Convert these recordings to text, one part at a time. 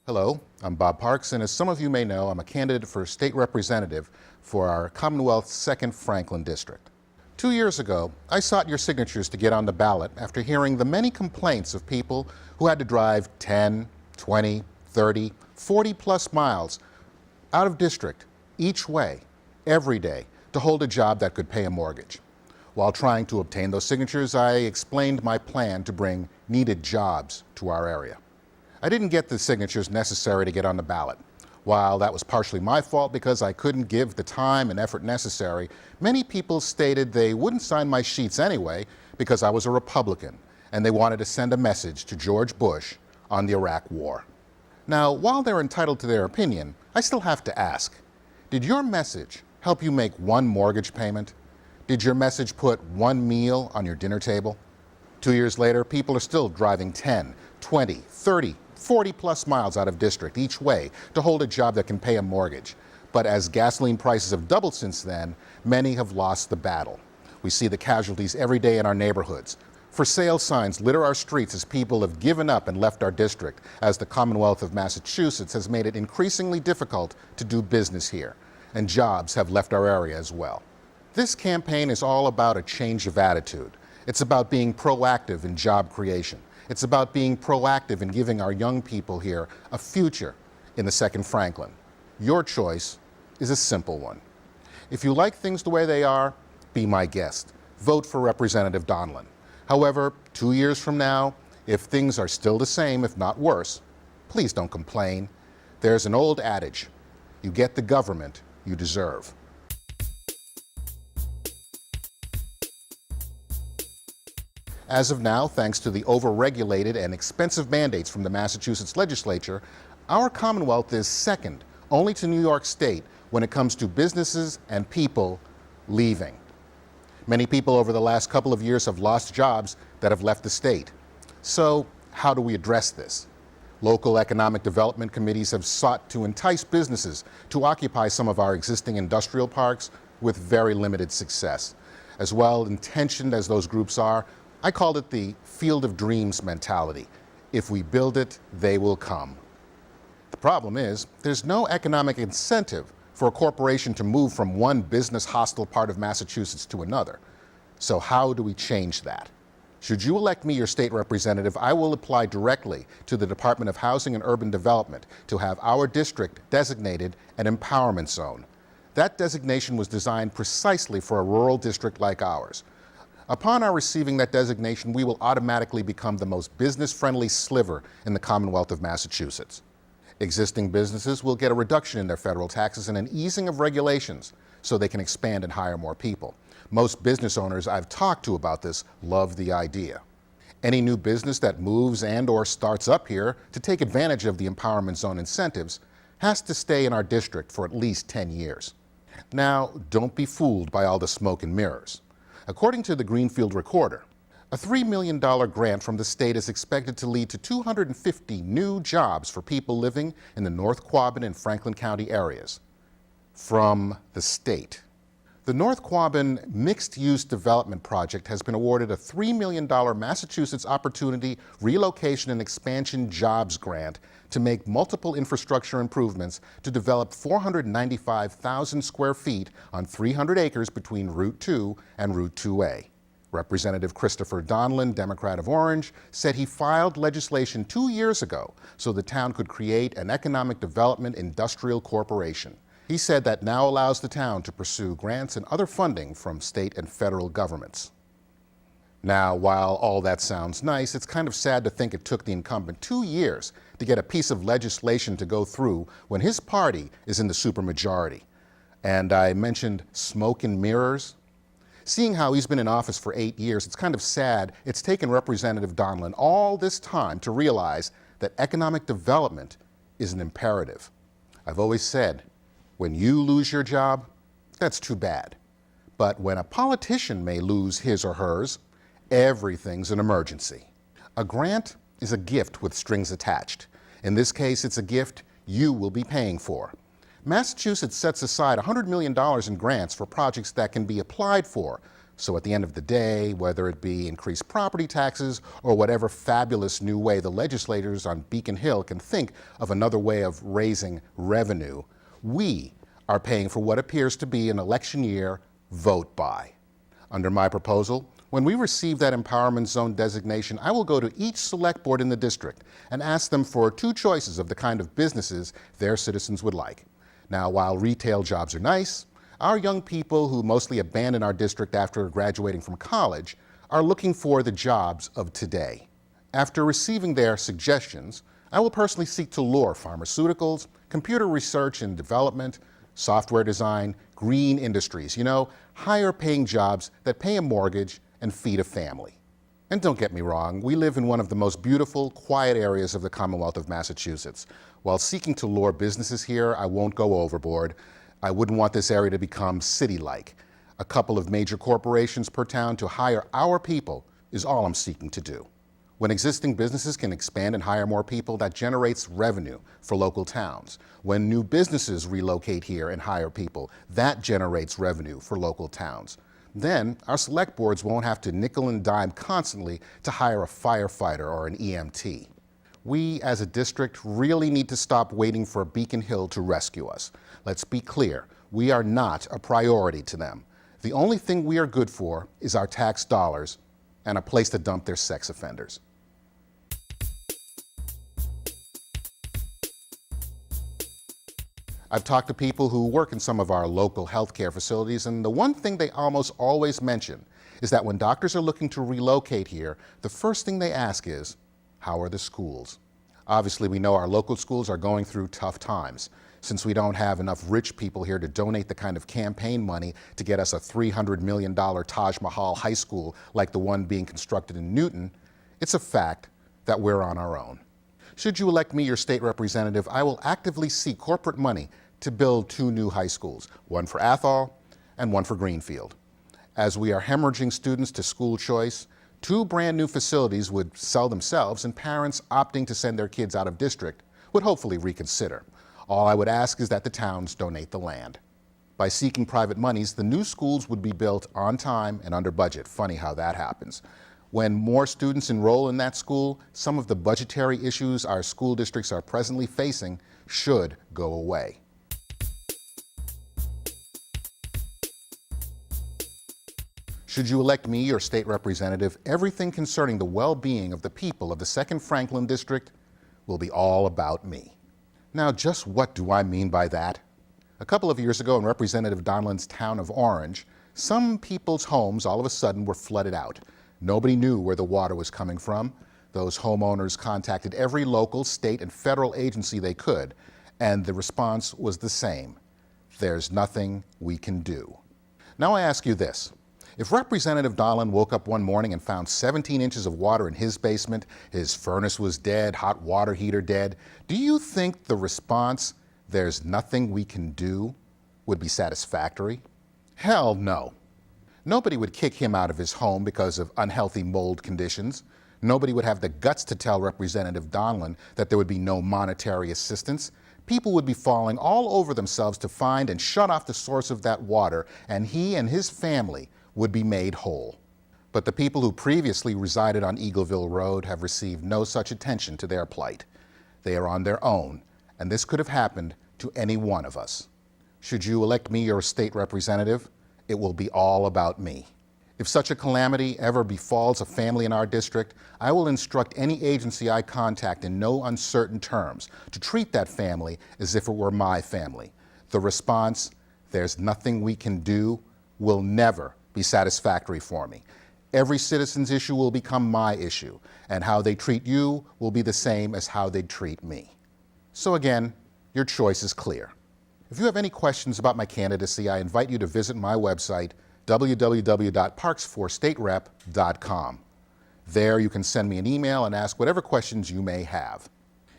Hello, I'm Bob Parks, and as some of you may know, I'm a candidate for state representative for our Commonwealth's 2nd Franklin District. 2 years ago, I sought your signatures to get on the ballot after hearing the many complaints of people who had to drive 10, 20, 30, 40 plus miles out of district each way, every day, to hold a job that could pay a mortgage. While trying to obtain those signatures, I explained my plan to bring needed jobs to our area. I didn't get the signatures necessary to get on the ballot. While that was partially my fault because I couldn't give the time and effort necessary, many people stated they wouldn't sign my sheets anyway because I was a Republican and they wanted to send a message to George Bush on the Iraq War. Now, while they're entitled to their opinion, I still have to ask, did your message help you make one mortgage payment? Did your message put one meal on your dinner table? 2 years later, people are still driving 10, 20, 30, 40 plus miles out of district each way to hold a job that can pay a mortgage. But as gasoline prices have doubled since then, many have lost the battle. We see the casualties every day in our neighborhoods. For sale signs litter our streets as people have given up and left our district, as the Commonwealth of Massachusetts has made it increasingly difficult to do business here, and jobs have left our area as well. This campaign is all about a change of attitude. It's about being proactive in job creation. It's about being proactive in giving our young people here a future in the 2nd Franklin. Your choice is a simple one. If you like things the way they are, be my guest. Vote for Representative Donlin. However, 2 years from now, if things are still the same, if not worse, please don't complain. There's an old adage, you get the government you deserve. As of now, thanks to the overregulated and expensive mandates from the Massachusetts legislature, our Commonwealth is second only to New York State when it comes to businesses and people leaving. Many people over the last couple of years have lost jobs that have left the state. So, how do we address this? Local economic development committees have sought to entice businesses to occupy some of our existing industrial parks with very limited success. As well intentioned as those groups are, I called it the field of dreams mentality. If we build it, they will come. The problem is, there's no economic incentive for a corporation to move from one business hostile part of Massachusetts to another. So how do we change that? Should you elect me your state representative, I will apply directly to the Department of Housing and Urban Development to have our district designated an empowerment zone. That designation was designed precisely for a rural district like ours. Upon our receiving that designation, we will automatically become the most business-friendly sliver in the Commonwealth of Massachusetts. Existing businesses will get a reduction in their federal taxes and an easing of regulations so they can expand and hire more people. Most business owners I've talked to about this love the idea. Any new business that moves and/or starts up here to take advantage of the Empowerment Zone incentives has to stay in our district for at least 10 years. Now, don't be fooled by all the smoke and mirrors. According to the Greenfield Recorder, a $3 million grant from the state is expected to lead to 250 new jobs for people living in the North Quabbin and Franklin County areas. From the state. The North Quabbin Mixed-Use Development Project has been awarded a $3 million Massachusetts Opportunity Relocation and Expansion Jobs Grant to make multiple infrastructure improvements to develop 495,000 square feet on 300 acres between Route 2 and Route 2A. Representative Christopher Donlin, Democrat of Orange, said he filed legislation 2 years ago so the town could create an economic development industrial corporation. He said that now allows the town to pursue grants and other funding from state and federal governments. Now, while all that sounds nice, it's kind of sad to think it took the incumbent 2 years to get a piece of legislation to go through when his party is in the supermajority. And I mentioned smoke and mirrors. Seeing how he's been in office for 8 years, it's kind of sad it's taken Representative Donlin all this time to realize that economic development is an imperative. I've always said, when you lose your job, that's too bad. But when a politician may lose his or hers, everything's an emergency. A grant is a gift with strings attached. In this case, it's a gift you will be paying for. Massachusetts sets aside $100 million in grants for projects that can be applied for So at the end of the day, whether it be increased property taxes or whatever fabulous new way the legislators on Beacon Hill can think of another way of raising revenue, we are paying for what appears to be an election year vote buy. Under my proposal, when we receive that empowerment zone designation, I will go to each select board in the district and ask them for 2 choices of the kind of businesses their citizens would like. Now, while retail jobs are nice, our young people who mostly abandon our district after graduating from college are looking for the jobs of today. After receiving their suggestions, I will personally seek to lure pharmaceuticals, computer research and development, software design, green industries, higher paying jobs that pay a mortgage and feed a family. And don't get me wrong, we live in one of the most beautiful, quiet areas of the Commonwealth of Massachusetts. While seeking to lure businesses here, I won't go overboard. I wouldn't want this area to become city-like. A couple of major corporations per town to hire our people is all I'm seeking to do. When existing businesses can expand and hire more people, that generates revenue for local towns. When new businesses relocate here and hire people, that generates revenue for local towns. Then our select boards won't have to nickel and dime constantly to hire a firefighter or an EMT. We, as a district, really need to stop waiting for Beacon Hill to rescue us. Let's be clear, we are not a priority to them. The only thing we are good for is our tax dollars and a place to dump their sex offenders. I've talked to people who work in some of our local healthcare facilities, and the one thing they almost always mention is that when doctors are looking to relocate here, the first thing they ask is, how are the schools? Obviously, we know our local schools are going through tough times. Since we don't have enough rich people here to donate the kind of campaign money to get us a $300 million Taj Mahal high school like the one being constructed in Newton, it's a fact that we're on our own. Should you elect me your state representative, I will actively seek corporate money to build 2 new high schools, one for Athol and one for Greenfield. As we are hemorrhaging students to school choice, 2 brand new facilities would sell themselves, and parents opting to send their kids out of district would hopefully reconsider. All I would ask is that the towns donate the land. By seeking private monies, the new schools would be built on time and under budget. Funny how that happens. When more students enroll in that school, some of the budgetary issues our school districts are presently facing should go away. Should you elect me your state representative, everything concerning the well-being of the people of the 2nd Franklin District will be all about me. Now, just what do I mean by that? A couple of years ago in Representative Donlan's town of Orange, some people's homes all of a sudden were flooded out. Nobody knew where the water was coming from. Those homeowners contacted every local, state, and federal agency they could, and the response was the same. There's nothing we can do. Now I ask you this. If Representative Donlan woke up one morning and found 17 inches of water in his basement, his furnace was dead, hot water heater dead, do you think the response, there's nothing we can do, would be satisfactory? Hell no. Nobody would kick him out of his home because of unhealthy mold conditions. Nobody would have the guts to tell Representative Donlan that there would be no monetary assistance. People would be falling all over themselves to find and shut off the source of that water, and he and his family would be made whole. But the people who previously resided on Eagleville Road have received no such attention to their plight. They are on their own, and this could have happened to any one of us. Should you elect me your state representative, it will be all about me. If such a calamity ever befalls a family in our district, I will instruct any agency I contact in no uncertain terms to treat that family as if it were my family. The response, there's nothing we can do, will never be satisfactory for me. Every citizen's issue will become my issue, and how they treat you will be the same as how they treat me. So again, your choice is clear. If you have any questions about my candidacy, I invite you to visit my website, www.parksforstaterep.com. There you can send me an email and ask whatever questions you may have.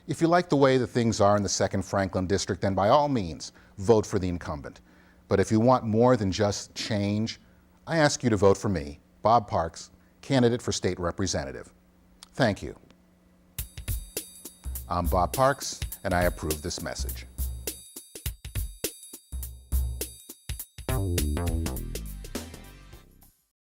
If you like the way that things are in the 2nd Franklin District, then by all means, vote for the incumbent. But if you want more than just change, I ask you to vote for me, Bob Parks, candidate for state representative. Thank you. I'm Bob Parks, and I approve this message.